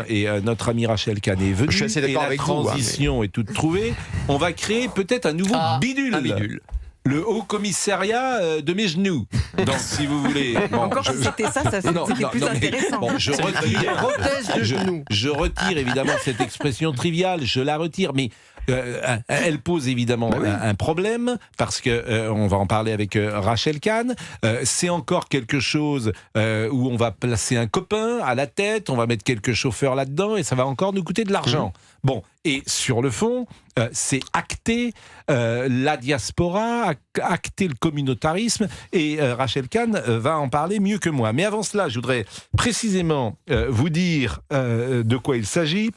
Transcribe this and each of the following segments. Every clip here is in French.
et notre ami Rachel Kahn est venu, Je suis assez et d'accord la avec vous, transition est toute trouvée, on va créer peut-être un nouveau bidule. Un bidule. Le Haut Commissariat de mes genoux. Donc, si vous voulez. Bon, Encore si c'était ça, c'était plus intéressant. Bon, je retire évidemment cette expression triviale, je la retire, mais elle pose évidemment un problème, parce que on va en parler avec Rachel Kahn. C'est encore quelque chose où on va placer un copain à la tête, on va mettre quelques chauffeurs là-dedans, et ça va encore nous coûter de l'argent. Bon, et sur le fond, c'est acter la diaspora, acter le communautarisme, et Rachel Kahn va en parler mieux que moi. Mais avant cela, je voudrais précisément vous dire de quoi il s'agit.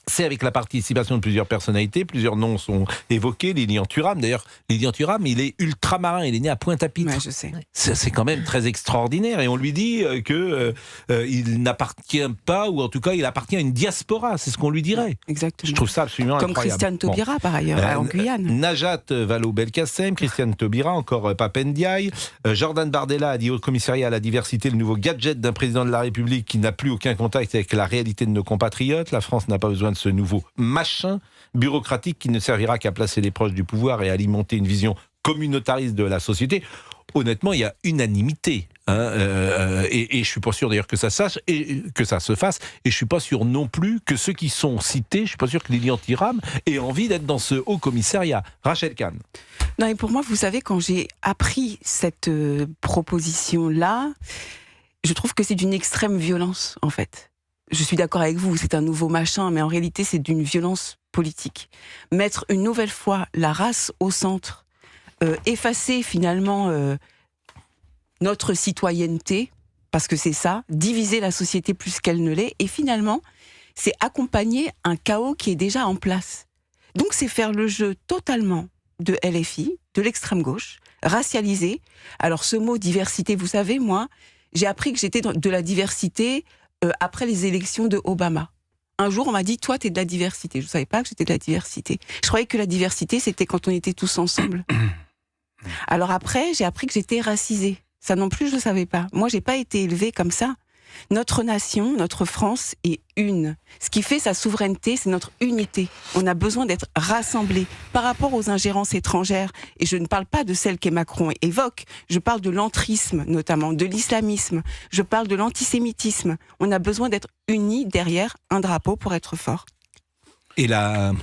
C'est avec la participation de plusieurs personnalités, plusieurs noms sont évoqués. Lilian Thuram, d'ailleurs, Lilian Thuram, il est ultramarin, il est né à Pointe-à-Pitre. Ouais, je sais. C'est quand même très extraordinaire, et on lui dit qu'il n'appartient pas, ou en tout cas il appartient à une diaspora, c'est ce qu'on lui dirait. Exactement. Je trouve ça absolument Comme incroyable. Christiane Taubira, par ailleurs, en Guyane. Najat Vallaud-Belkacem, Christiane Taubira, encore Pape Ndiaye. Jordan Bardella a dit au commissariat à la diversité, le nouveau gadget d'un président de la République qui n'a plus aucun contact avec la réalité de nos compatriotes. La France n'a pas besoin de ce nouveau machin bureaucratique qui ne servira qu'à placer les proches du pouvoir et à alimenter une vision communautariste de la société. Honnêtement, il y a unanimité. Et je suis pas sûr d'ailleurs que ça sache et que ça se fasse. Et je suis pas sûr non plus que ceux qui sont cités, je suis pas sûr que Lilian Thuram ait envie d'être dans ce haut commissariat. Rachel Kahn. Non, et pour moi, vous savez, quand j'ai appris cette proposition-là, je trouve que c'est d'une extrême violence, en fait. Je suis d'accord avec vous, c'est un nouveau machin, mais en réalité, c'est d'une violence politique. Mettre une nouvelle fois la race au centre, effacer finalement notre citoyenneté, parce que c'est ça, diviser la société plus qu'elle ne l'est, et finalement, c'est accompagner un chaos qui est déjà en place. Donc c'est faire le jeu totalement de LFI, de l'extrême gauche, racialisé. Alors ce mot diversité, vous savez, moi, j'ai appris que j'étais de la diversité après les élections de Obama. Un jour, on m'a dit, toi, t'es de la diversité. Je ne savais pas que j'étais de la diversité. Je croyais que la diversité, c'était quand on était tous ensemble. Alors après, j'ai appris que j'étais racisée. Ça non plus, je ne savais pas. Moi, je n'ai pas été élevée comme ça. Notre nation, notre France est une. Ce qui fait sa souveraineté, c'est notre unité. On a besoin d'être rassemblés par rapport aux ingérences étrangères. Et je ne parle pas de celles qu'Emmanuel Macron évoque. Je parle de l'entrisme, notamment, de l'islamisme. Je parle de l'antisémitisme. On a besoin d'être unis derrière un drapeau pour être fort. Et la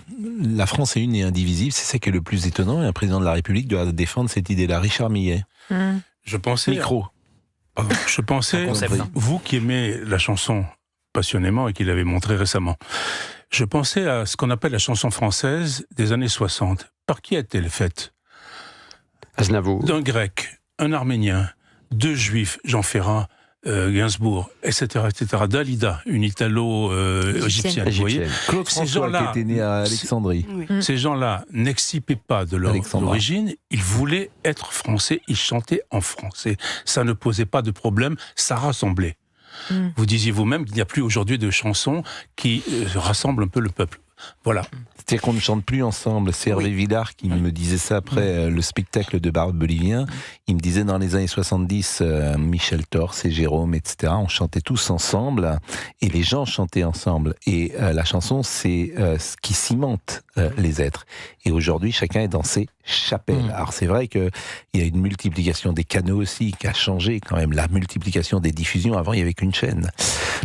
France est une et indivisible, c'est ça qui est le plus étonnant. Et un président de la République doit défendre cette idée-là. Richard Millet. Je pensais... Micro. Je pensais, vous qui aimez la chanson passionnément et qui l'avez montré récemment, je pensais à ce qu'on appelle la chanson française des années 60. Par qui a-t-elle faite ? Aznavour. D'un grec, un arménien, deux juifs, Jean Ferrat, Gainsbourg, etc., etc. Dalida, une italo-égyptienne, vous voyez. Claude François, qui était né à Alexandrie. Ces gens-là n'excipaient pas de leur origine, ils voulaient être français, ils chantaient en français. Ça ne posait pas de problème, ça rassemblait. Vous disiez vous-même qu'il n'y a plus aujourd'hui de chansons qui rassemblent un peu le peuple. Voilà. C'est-à-dire qu'on ne chante plus ensemble. C'est Hervé Villard qui me disait ça après le spectacle de Barbelivien. Il me disait dans les années 70, Michel Thors et Jérôme, etc., on chantait tous ensemble et les gens chantaient ensemble. Et la chanson, c'est ce qui cimente les êtres. Et aujourd'hui, chacun est dans ses chapelles. Alors c'est vrai qu'il y a une multiplication des canaux aussi qui a changé quand même. La multiplication des diffusions. Avant, il n'y avait qu'une chaîne.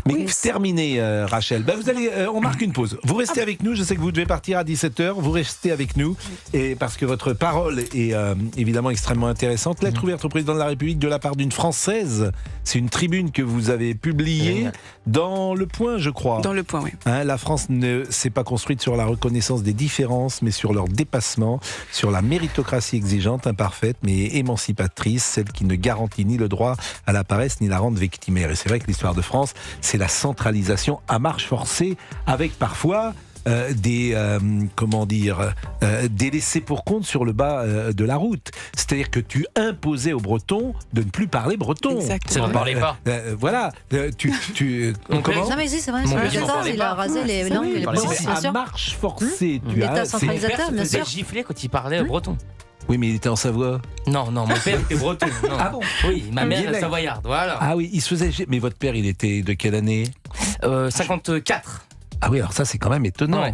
Mais terminé, Rachel. Ben, vous allez, on marque une pause. Vous restez avec nous. Je sais que vous devez partir à 17h. Vous restez avec nous. Et parce que votre parole est évidemment extrêmement intéressante. Lettre ouverte au président de la République de la part d'une Française. C'est une tribune que vous avez publiée dans Le Point, je crois. Dans Le Point, oui. La France ne s'est pas construite sur la reconnaissance des différences, mais sur leur dépassement, sur la méritocratie exigeante, imparfaite, mais émancipatrice, celle qui ne garantit ni le droit à la paresse, ni la rente victimaire. Et c'est vrai que l'histoire de France, c'est la centralisation à marche forcée, avec parfois des laissés pour compte sur le bas de la route. C'est-à-dire que tu imposais aux Bretons de ne plus parler breton. Exactement. Ne parlez pas. Voilà. Non mais si, c'est vrai. Il a rasé les langues et les breton, bien sûr. À marche forcée. L'État centralisateur, bien sûr. Il giflait quand il parlait breton. Oui, mais il était en Savoie. Non, mon père était breton. Non. Ah bon? Oui, ma mère est savoyarde, voilà. Ah oui, il se faisait... Mais votre père, il était de quelle année? 54. Ah oui, alors ça c'est quand même étonnant. Ouais.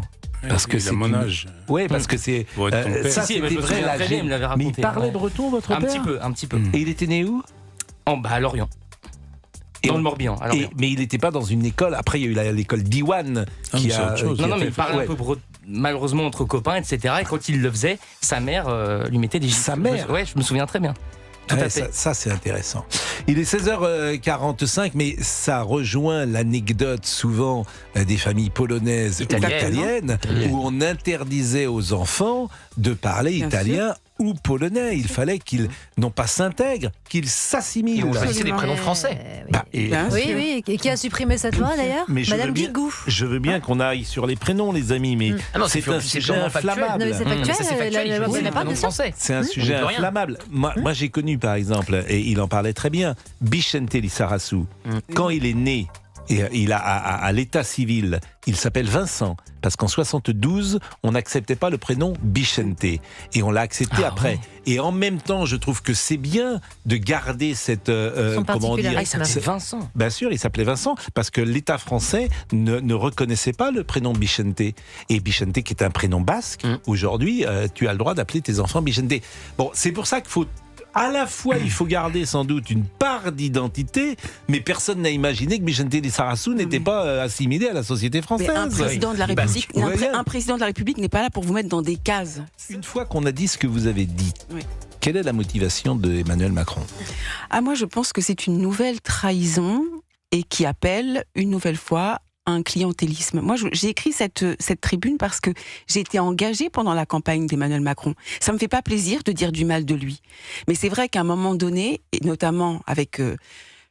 Parce que c'est mon âge. Oui, parce que c'est ça Si, c'était je me vrai souviens là. très bien, il me l'avait Mais il raconté. parlait Ouais. breton, votre père? Un petit peu. Et il était né où? À Lorient. Et Dans on- le Morbihan, à Lorient. Mais il n'était pas dans une école. Après, il y a eu l'école Diwan qui mais c'est a. autre chose. qui a Non, mais fait- il parlait ouais. un peu malheureusement entre copains, etc. Et quand il le faisait, sa mère lui mettait des gifles. Sa mère? Ouais, je me souviens très bien. Tout Ouais, à fait. ça c'est intéressant. Il est 16h45, mais ça rejoint l'anecdote souvent des familles polonaises ou italiennes, où on interdisait aux enfants de parler Bien italien ou polonais. Il fallait qu'ils, non pas s'intègrent, qu'ils s'assimilent. On choisissait des prénoms français. Bah, et- Bien sûr. Oui. Et qui a supprimé cette loi d'ailleurs? Mais je veux Madame bien- Guigou. Je veux bien qu'on aille sur les prénoms, les amis, mais Ah non, c'est un sujet purement factuel. inflammable. Non, mais c'est Mais factuel, ça, c'est factuel, la il loi choisit n'est des pas prénoms de ça. français. C'est un sujet On peut rien. inflammable. Moi, j'ai connu, par exemple, et il en parlait très bien, Vicente Lizarazu. Quand il est né, et il a à l'état civil, il s'appelle Vincent, parce qu'en 72, on n'acceptait pas le prénom Vicente, et on l'a accepté après. Et en même temps, je trouve que c'est bien de garder cette comment dire, particularisme. Il s'appelait Vincent. Bien sûr, il s'appelait Vincent, parce que l'État français ne reconnaissait pas le prénom Vicente. Et Vicente, qui est un prénom basque, aujourd'hui, tu as le droit d'appeler tes enfants Vicente. Bon, c'est pour ça qu'il faut... À la fois, il faut garder sans doute une part d'identité, mais personne n'a imaginé que Vicente Lizarazu n'était pas assimilé à la société Mais française. un président de la Bah, République, tu vois bien. un président de la République n'est pas là pour vous mettre dans des cases. Une fois qu'on a dit ce que vous avez dit, Oui. quelle est la motivation de Emmanuel Macron? Ah, moi, je pense que c'est une nouvelle trahison et qui appelle une nouvelle fois un clientélisme. Moi, j'ai écrit cette tribune parce que j'ai été engagée pendant la campagne d'Emmanuel Macron. Ça me fait pas plaisir de dire du mal de lui. Mais c'est vrai qu'à un moment donné, et notamment avec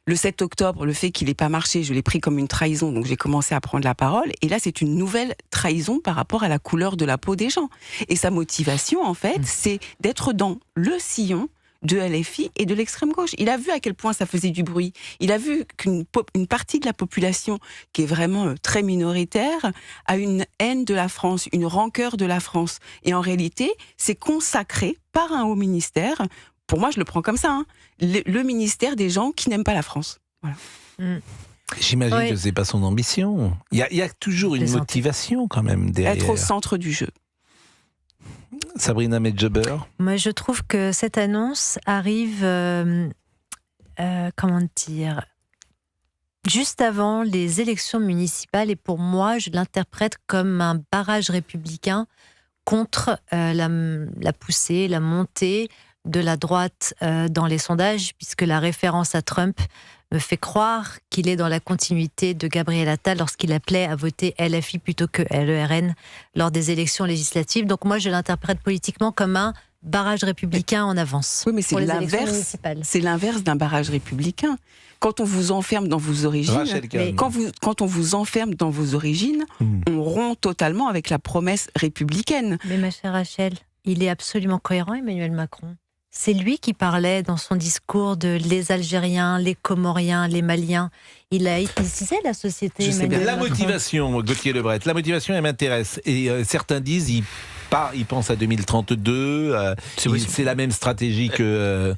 le 7 octobre, le fait qu'il n'ait pas marché, je l'ai pris comme une trahison, donc j'ai commencé à prendre la parole. Et là, c'est une nouvelle trahison par rapport à la couleur de la peau des gens. Et sa motivation, en fait, c'est d'être dans le sillon de LFI et de l'extrême gauche. Il a vu à quel point ça faisait du bruit. Il a vu qu'une partie de la population, qui est vraiment très minoritaire, a une haine de la France, une rancœur de la France. Et en réalité, c'est consacré par un haut ministère. Pour moi, je le prends comme ça. Hein, le ministère des gens qui n'aiment pas la France. Voilà. J'imagine que c'est pas son ambition. Il y a toujours une Plaisanter. motivation quand même derrière. Être au centre du jeu. Sabrina Medjeber. Moi, je trouve que cette annonce arrive, comment dire, juste avant les élections municipales. Et pour moi, je l'interprète comme un barrage républicain contre la poussée, la montée de la droite dans les sondages, puisque la référence à Trump me fait croire qu'il est dans la continuité de Gabriel Attal lorsqu'il appelait à voter LFI plutôt que LERN lors des élections législatives. Donc moi, je l'interprète politiquement comme un barrage républicain en avance. Oui, mais c'est pour les élections l'inverse. municipales. C'est l'inverse d'un barrage républicain. Quand on vous enferme dans vos origines, Rachel Kahn. quand on vous enferme dans vos origines, on rompt totalement avec la promesse républicaine. Mais ma chère Rachel, il est absolument cohérent, Emmanuel Macron. C'est lui qui parlait dans son discours de les Algériens, les Comoriens, les Maliens. Il a ethnicisé la société. Je sais bien. Emmanuel La Macron. motivation, Gauthier Lebret, la motivation, elle m'intéresse. Et certains disent, ils pensent à 2032, c'est la même stratégie que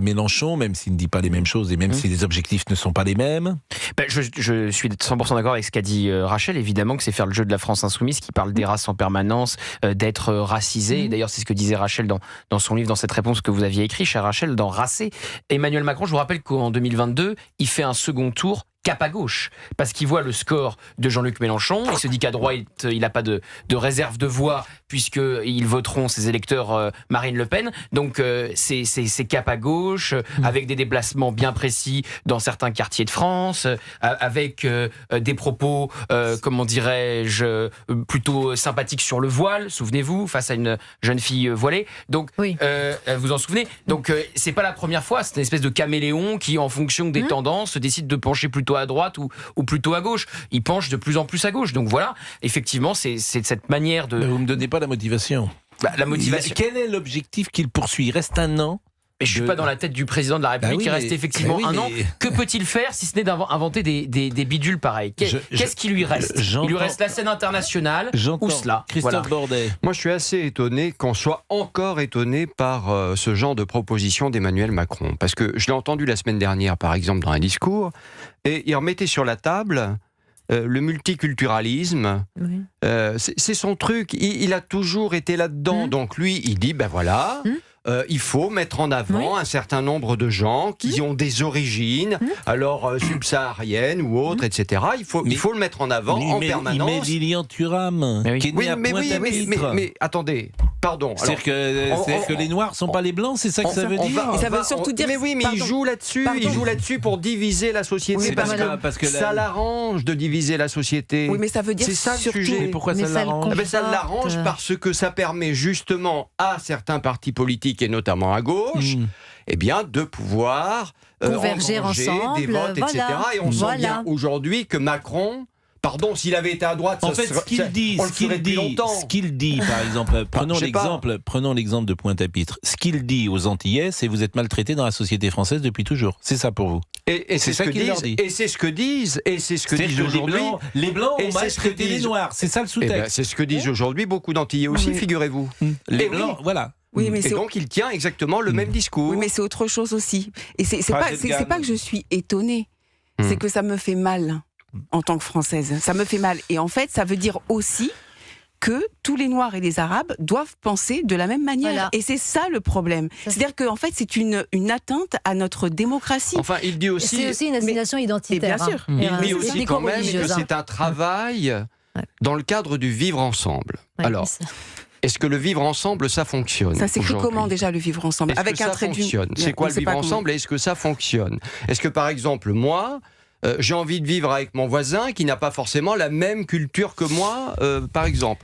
Mélenchon, même s'il ne dit pas les mêmes choses et même si les objectifs ne sont pas les mêmes. Ben, je suis 100% d'accord avec ce qu'a dit Rachel. Évidemment que c'est faire le jeu de la France insoumise qui parle des races en permanence, d'être racisé. D'ailleurs, c'est ce que disait Rachel dans son livre, dans cette réponse que vous aviez écrit, chère Rachel, dans Racé. Emmanuel Macron, je vous rappelle qu'en 2022, il fait un second tour cap à gauche, parce qu'il voit le score de Jean-Luc Mélenchon, il se dit qu'à droite, il n'a pas de réserve de voix, puisqu'ils voteront ses électeurs Marine Le Pen, donc c'est cap à gauche, avec des déplacements bien précis dans certains quartiers de France, avec des propos, comment dirais-je, plutôt sympathiques sur le voile, souvenez-vous, face à une jeune fille voilée, donc Oui. vous en souvenez, donc c'est pas la première fois, c'est une espèce de caméléon qui, en fonction des tendances, décide de pencher plutôt à droite ou plutôt à gauche. Il penche de plus en plus à gauche. Donc voilà, effectivement, c'est cette manière de... Mais vous ne me donnez pas la motivation. La motivation... Quel est l'objectif qu'il poursuit? Il reste un an. Mais je suis pas dans la tête du président de la République qui reste effectivement un an. Que peut-il faire si ce n'est d'inventer des bidules pareils? Qu'est-ce qui lui reste? Il lui reste la scène internationale ou cela? Christophe Bordet. Moi, je suis assez étonné qu'on soit encore étonné par ce genre de proposition d'Emmanuel Macron. Parce que je l'ai entendu la semaine dernière, par exemple, dans un discours, et il remettait sur la table le multiculturalisme. C'est son truc. Il a toujours été là-dedans. Donc lui, il dit, ben voilà... il faut mettre en avant un certain nombre de gens qui ont des origines, alors subsahariennes ou autres, etc. Il faut le mettre en avant en permanence. Il met Lilian Thuram, qui est né à Pointe-à-Pitre. Mais attendez, pardon. C'est-à-dire que les Noirs ne sont pas les Blancs, c'est ça que ça veut dire? Ça veut surtout dire... Mais oui, mais il joue là-dessus. Il joue là-dessus pour diviser la société. Parce que ça l'arrange de diviser la société. Oui, mais ça veut dire c'est ça surtout... le sujet. Mais pourquoi ça l'arrange? Ça l'arrange parce que ça permet justement à certains partis politiques, et notamment à gauche, eh bien, de pouvoir converger ensemble, des votes, etc. Et on sent bien aujourd'hui que Macron... Pardon, s'il avait été à droite, en fait, ce qu'il dit, par exemple, prenons l'exemple de Pointe-à-Pitre. Ce qu'il dit aux Antillais, c'est vous êtes maltraités dans la société française depuis toujours. C'est ça pour vous. Et c'est ce qu'il leur dit. Et c'est ce que disent. Et c'est ce que disent aujourd'hui. Les Blancs ont maltraité les Noirs. C'est ça le sous-texte. C'est ce que disent aujourd'hui beaucoup d'Antillais aussi, figurez-vous. Les Blancs, voilà. Oui, mais et donc il tient exactement le même discours. Oui, mais c'est autre chose aussi. Et c'est pas que je suis étonnée, c'est que ça me fait mal en tant que Française. Ça me fait mal. Et en fait, ça veut dire aussi que tous les Noirs et les Arabes doivent penser de la même manière. Voilà. Et c'est ça le problème. C'est-à-dire qu'en fait, c'est une atteinte à notre démocratie. Enfin, il dit aussi... C'est aussi une assignation identitaire. Bien sûr. Il dit aussi quand même que c'est un travail dans le cadre du vivre ensemble. Ouais, alors... Est-ce que le vivre ensemble, ça fonctionne? Ça s'écrit comment déjà, le vivre ensemble? Avec un trait d'union. C'est quoi le vivre ensemble et est-ce que ça fonctionne? Est-ce que par exemple, moi, j'ai envie de vivre avec mon voisin qui n'a pas forcément la même culture que moi, par exemple?